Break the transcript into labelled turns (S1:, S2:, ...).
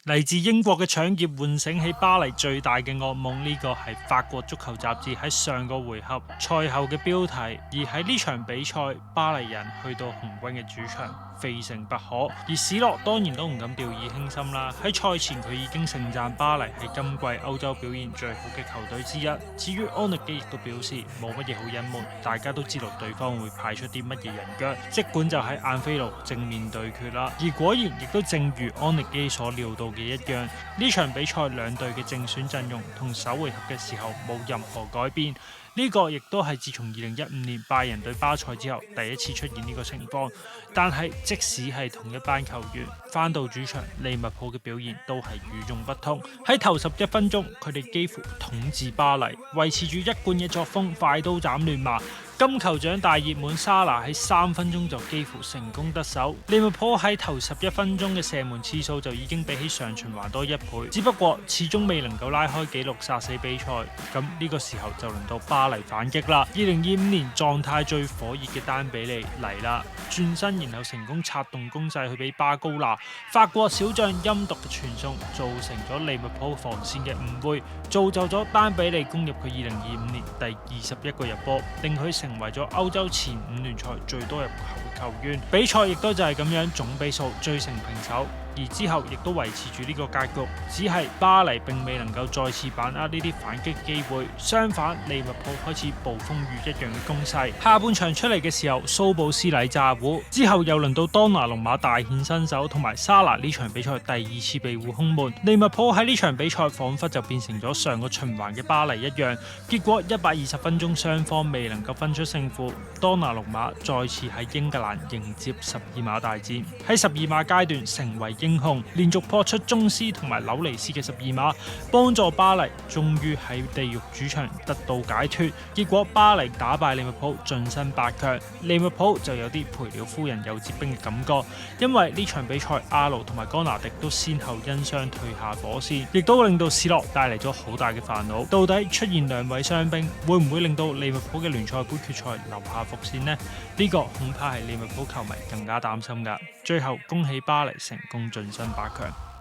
S1: 嚟自英國嘅搶劫喚醒起巴黎最大嘅噩夢，呢個係法國足球雜誌喺上個回合賽後嘅標題。而喺呢場比賽，巴黎人去到紅軍嘅主場，非勝不可。而史諾當然都唔敢掉以輕心啦。喺賽前佢已經盛讚巴黎係今季歐洲表現最好嘅球隊之一。至於安力基亦都表示冇乜嘢好隱瞞，大家都知道對方會派出啲乜嘢人腳，即管就喺晏菲路正面對決啦。而果然亦都正如安力基所料到嘅一樣，呢場比賽兩隊嘅正選陣容同首回合嘅時候冇任何改變。呢個亦都係自從2015年拜仁對巴塞之後第一次出現呢個情況。但係即使係同一班球員返到主場，利物浦嘅表現都係與眾不同。喺頭11分鐘，佢哋幾乎統治巴黎，維持住一貫嘅作風，快刀斬亂麻。金球獎大熱門沙拿喺3分鐘就幾乎成功得手。利物浦喺頭11分鐘嘅射門次數就已經比起上循環多1倍，只不過始終未能夠拉開紀錄殺死比賽。咁呢個時候就輪到巴黎反擊啦。2025年狀態最火熱嘅丹比利嚟啦，轉身然後成功策動攻勢去俾巴高拿，法國小將陰毒嘅傳送造成咗利物浦防線嘅誤會，造就咗丹比利攻入佢2025年第21個入波，令佢成為咗歐洲前5聯賽最多入球嘅球員。比賽亦都就係咁樣總比數追成平手。而之後亦都維持住呢個格局，只係巴黎並未能夠再次把握呢啲反擊機會，相反利物浦開始暴風雨一樣嘅攻勢。下半場出嚟嘅時候，蘇布斯禮炸糊，之後又輪到當拿龍馬大顯身手，同埋沙拿呢場比賽第2次被護空門。利物浦喺呢場比賽彷彿就變成咗上個循環嘅巴黎一樣，結果120分鐘雙方未能夠分出勝負，當拿龍馬再次喺英格蘭迎接12碼大戰，喺12碼階段成為英雄，連續撲出宗斯同埋紐尼斯嘅12碼，幫助巴黎終於喺地獄主場得到解脫。結果巴黎打敗利物浦晉身8強，利物浦就有啲賠了夫人又折兵嘅感覺，因為呢場比賽阿盧同埋哥拿迪都先後因傷退下火線，亦都令到史諾帶嚟咗好大嘅煩惱。到底出現2位傷兵，會唔會令到利物浦嘅聯賽盃決賽留下伏線呢？呢個恐怕係利物浦球迷更加擔心㗎。最後恭喜巴黎成功晉身8強。